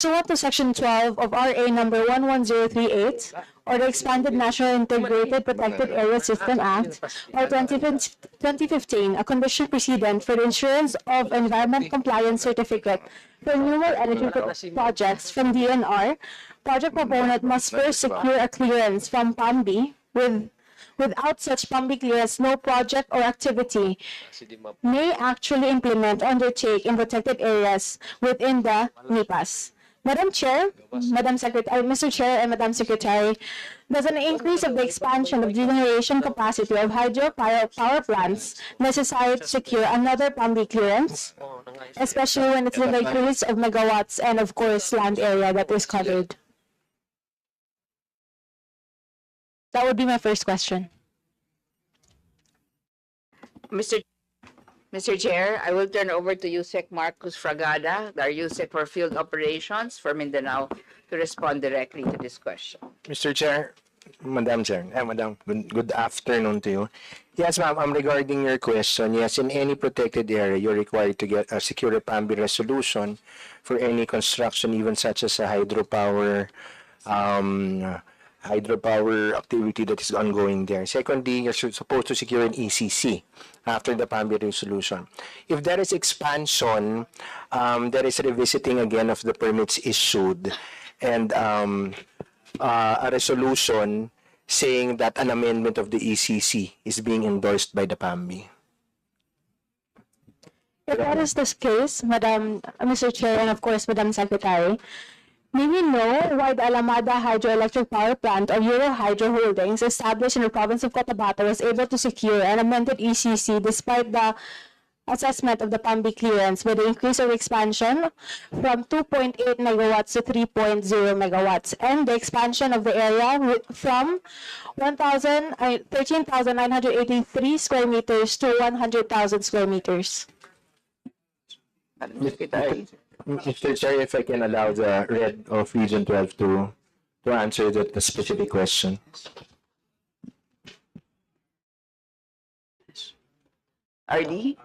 Pursuant to Section 12 of RA number 11038, or the Expanded National Integrated Protected Area System Act, or 2015, a condition precedent for the issuance of Environment Compliance Certificate for renewable energy projects from DNR, project proponent must first secure a clearance from PAMB. Without such PAMB clearance, no project or activity may actually implement, undertake in protected areas within the NEPAs. Madam Chair, Madam Secretary, Mr. Chair, and Madam Secretary, does an increase of the expansion of generation capacity of hydropower plants necessary to secure another PAMB clearance, especially when it's the increase of megawatts and, of course, land area that is covered? That would be my first question. Mr. Chair, I will turn over to Yusek Marcos Fragada, our Yusek for Field Operations for Mindanao, to respond directly to this question. Mr. Chair, Madam Chair, Madam, good afternoon to you. Yes, ma'am, regarding your question, yes, in any protected area, you're required to get a secure PAMB resolution for any construction, even such as a hydropower activity that is ongoing there. Secondly, you're supposed to secure an ECC after the PAMB resolution. If there is expansion, there is revisiting again of the permits issued and a resolution saying that an amendment of the ECC is being endorsed by the PAMB. If that is the case, Mr. Chair, and of course, Madam Secretary, may we know why the Alamada Hydroelectric Power Plant of Euro Hydro Holdings, established in the province of Cotabato, was able to secure an amended ECC despite the assessment of the PAMB clearance with the increase of expansion from 2.8 megawatts to 3.0 megawatts and the expansion of the area from 13,983 square meters to 100,000 square meters? Mr. Chair, if I can allow the Red of Region 12 to answer the specific question. RD?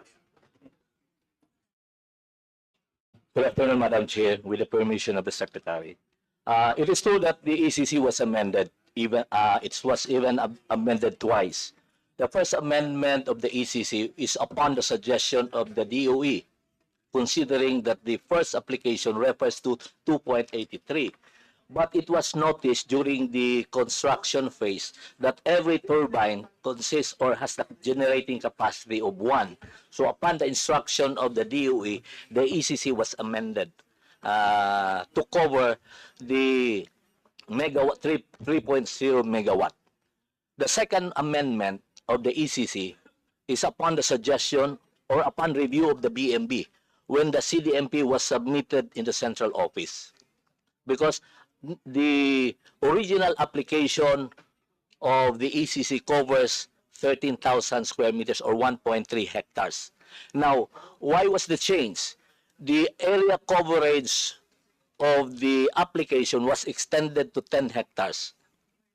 Good afternoon, Madam Chair. With the permission of the Secretary. It is true that the ECC was amended. It was even amended twice. The first amendment of the ECC is upon the suggestion of the DOE, considering that the first application refers to 2.83. But it was noticed during the construction phase that every turbine consists or has the generating capacity of 1. So upon the instruction of the DOE, the ECC was amended to cover the megawatt 3.0 megawatt. The second amendment of the ECC is upon the suggestion or upon review of the BMB, when the CDMP was submitted in the central office. Because the original application of the ECC covers 13,000 square meters or 1.3 hectares. Now, why was the change? The area coverage of the application was extended to 10 hectares.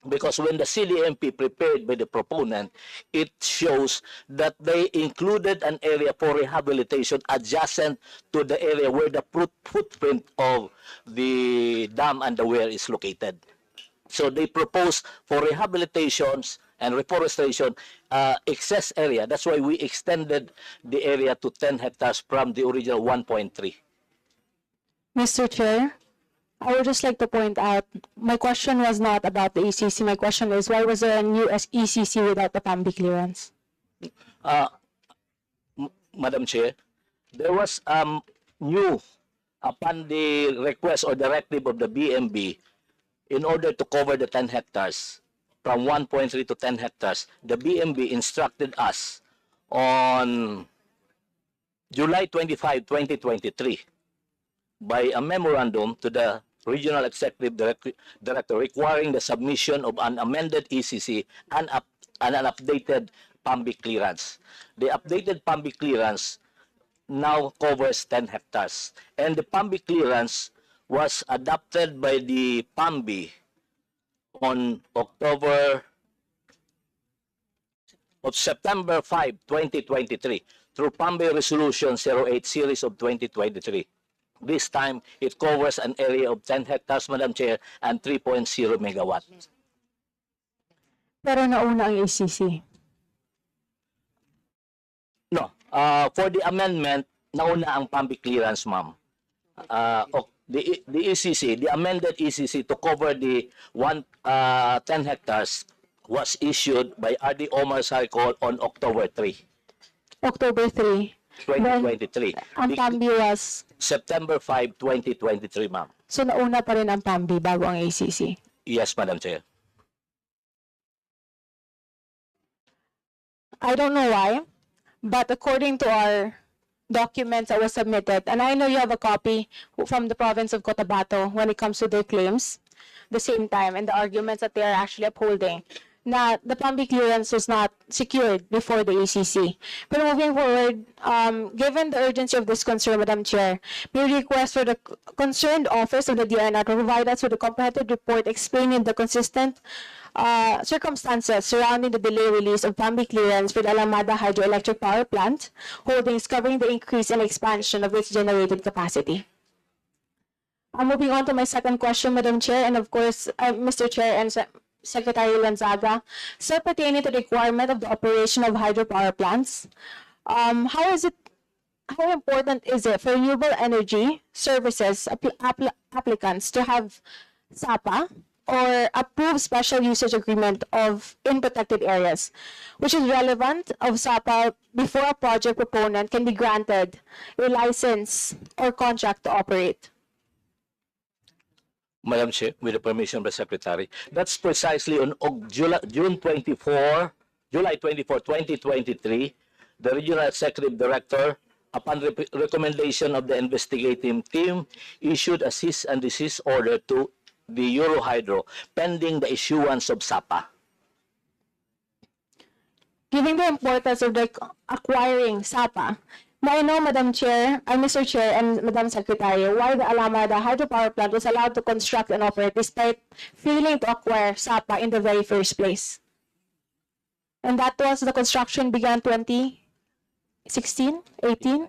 Because when the CDMP prepared by the proponent, it shows that they included an area for rehabilitation adjacent to the area where the footprint of the dam and the weir is located. So they proposed for rehabilitations and reforestation excess area. That's why we extended the area to 10 hectares from the original 1.3. Mr. Chair, I would just like to point out, my question was not about the ECC. My question is, why was there a new ECC without the PAMB clearance? Madam Chair, there was new, upon the request or directive of the BMB, in order to cover the 10 hectares, from 1.3 to 10 hectares, the BMB instructed us on July 25, 2023, by a memorandum to the Regional Executive Director requiring the submission of an amended ECC and an updated PAMB clearance. The updated PAMB clearance now covers 10 hectares. And the PAMB clearance was adopted by the PAMB on September 5, 2023 through PAMB Resolution 08 Series of 2023. This time, it covers an area of 10 hectares, Madam Chair, and 3.0 megawatt. Pero nauna ang ACC. No, for the amendment, nauna ang public clearance, ma'am. The ECC, the amended ECC to cover the 10 hectares was issued by RD Omar Cycle on October 3, October 3. 2023. Ang PAMBI was, September 5, 2023, ma'am. so nauna pa rin ang PAMBI bago ang ACC. Yes, Madam Chair. I don't know why, but according to our documents that was submitted, and I know you have a copy from the province of Cotabato when it comes to their claims, the same time, and the arguments that they are actually upholding, na the PAMBI clearance was not secured before the ACC. But moving forward, given the urgency of this concern, Madam Chair, we request for the concerned office of the DENR to provide us with a comprehensive report explaining the consistent circumstances surrounding the delay release of PAMBI clearance for the Alamada Hydroelectric Power Plant holdings covering the increase and expansion of its generated capacity. Moving on to my second question, Madam Chair, and of course, Mr. Chair and Secretary Lanzaga, sir, pertaining to the requirement of the operation of hydropower plants, how important is it for renewable energy services applicants to have SAPA or approved special usage agreement in protected areas, which is relevant of SAPA before a project proponent can be granted a license or contract to operate? Madam Chair, with the permission of the Secretary, that's precisely on July 24, 2023, the Regional Executive Director, upon recommendation of the investigative team, issued a cease and desist order to the Eurohydro pending the issuance of SAPA. Given the importance of acquiring SAPA, may I know, Madam Chair, Mr. Chair, and Madam Secretary, why the Alamada Hydropower Plant was allowed to construct and operate despite failing to acquire SAPA in the very first place? And that was the construction began 2016, 18?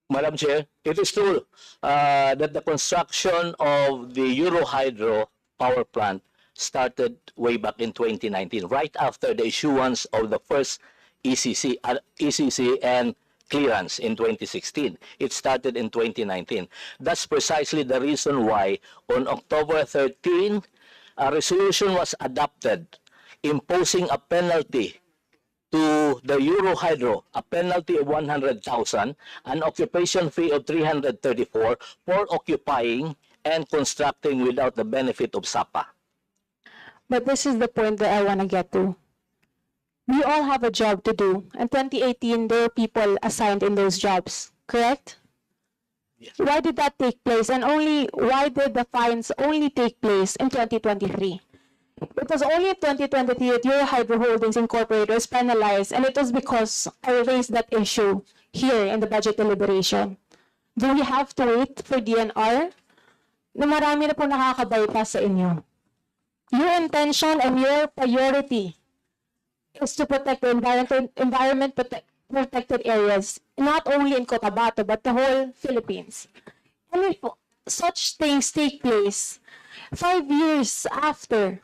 Madam Chair, it is true that the construction of the Eurohydro power plant started way back in 2019, right after the issuance of the first ECC and clearance in 2016. It started in 2019. That's precisely the reason why on October 13, a resolution was adopted imposing a penalty to the Eurohydro, a penalty of 100,000, an occupation fee of 334 for occupying and constructing without the benefit of SAPA. But this is the point that I want to get to. We all have a job to do. In 2018, there were people assigned in those jobs, correct? Yes. Why did that take place? And why did the fines only take place in 2023? It was only in 2023 that Eurohydro Holdings Incorporated was penalized, and it was because I raised that issue here in the budget deliberation. Do we have to wait for DNR? Na marami na po nakakabypass sa inyo. Your intention and your priority is to protect the environment protected areas, not only in Cotabato, but the whole Philippines. And if such things take place 5 years after,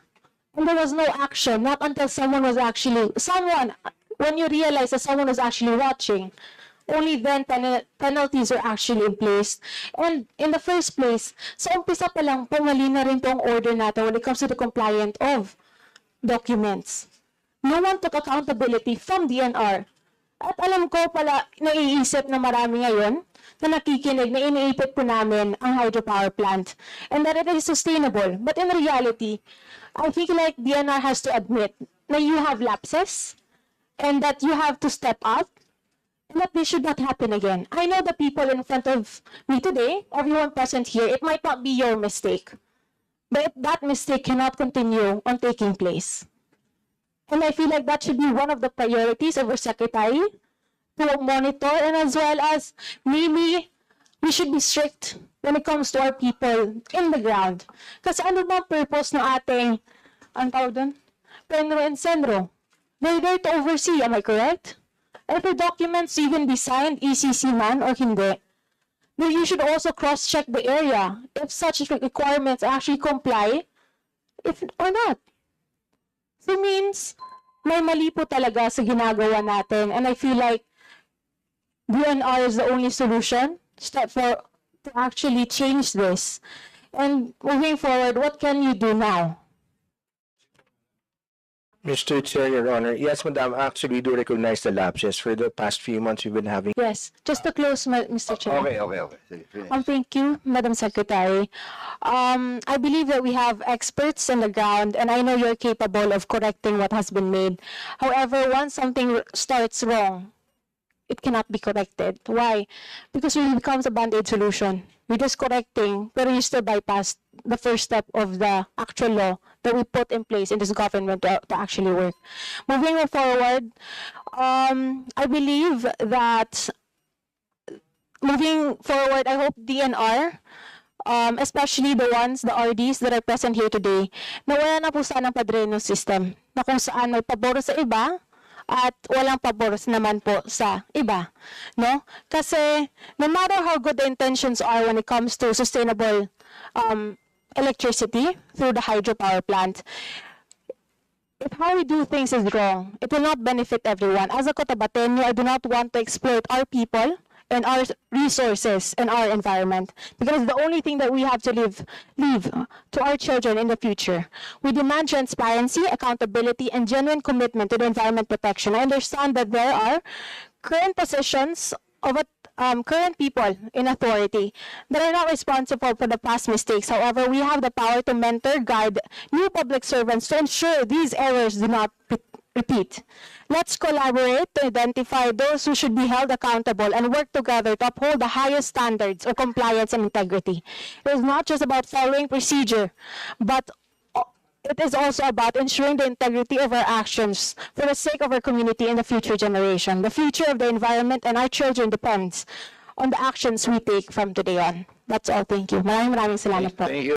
and there was no action, not until when you realize that someone was actually watching, only then penalties are actually in place. And in the first place, sa umpisa pa lang, pumali na rin tong order natin when it comes to the compliance of documents. No one took accountability from DNR. At alam ko pala, naiisip na marami ngayon na nakikinig na iniipit po namin ang hydropower plant and that it is sustainable. But in reality, I feel like DNR has to admit na you have lapses and that you have to step up and that this should not happen again. I know the people in front of me today, everyone present here, it might not be your mistake, but that mistake cannot continue on taking place. And I feel like that should be one of the priorities of our secretary to monitor, and as well as maybe we should be strict when it comes to our people in the ground. Kasi ano ba ang purpose ng ating, ang tawag doon? Penro and Senro. They're there to oversee, am I correct? And for documents to even be signed, ECC man or hindi, then you should also cross-check the area if such requirements actually comply, if or not. So means, may mali po talaga sa ginagawa natin. And I feel like DNR is the only solution to actually change this. And moving forward, what can you do now? Mr. Chair, Your Honor, yes, Madam, actually we do recognize the lapses. For the past few months, we've been having. Yes, just to close, Mr. Chair. Okay. Sige, finish. Thank you, Madam Secretary. I believe that we have experts on the ground, and I know you're capable of correcting what has been made. However, once something starts wrong, it cannot be corrected. Why? Because it becomes a band-aid solution. You're just correcting, but you still bypass the first step of the actual law that we put in place in this government to actually work. Moving forward, I believe that moving forward, I hope DNR, especially the RDs that are present here today, na wala na po sana padreno system, na kung saan may paboro sa iba, at walang pabor naman po sa iba, no? Kasi no matter how good the intentions are when it comes to sustainable electricity through the hydropower plant, if how we do things is wrong, it will not benefit everyone. As a Cotabateño, I do not want to exploit our people and our resources and our environment, because the only thing that we have to leave to our children in the future. We demand transparency, accountability, and genuine commitment to the environment protection. I understand that there are current positions of current people in authority that are not responsible for the past mistakes. However, we have the power to mentor, guide new public servants to ensure these errors do not repeat. Let's collaborate to identify those who should be held accountable and work together to uphold the highest standards of compliance and integrity. It is not just about following procedure, but it is also about ensuring the integrity of our actions for the sake of our community and the future generation. The future of the environment and our children depends on the actions we take from today on. That's all. Thank you. Maraming salamat po. Thank you.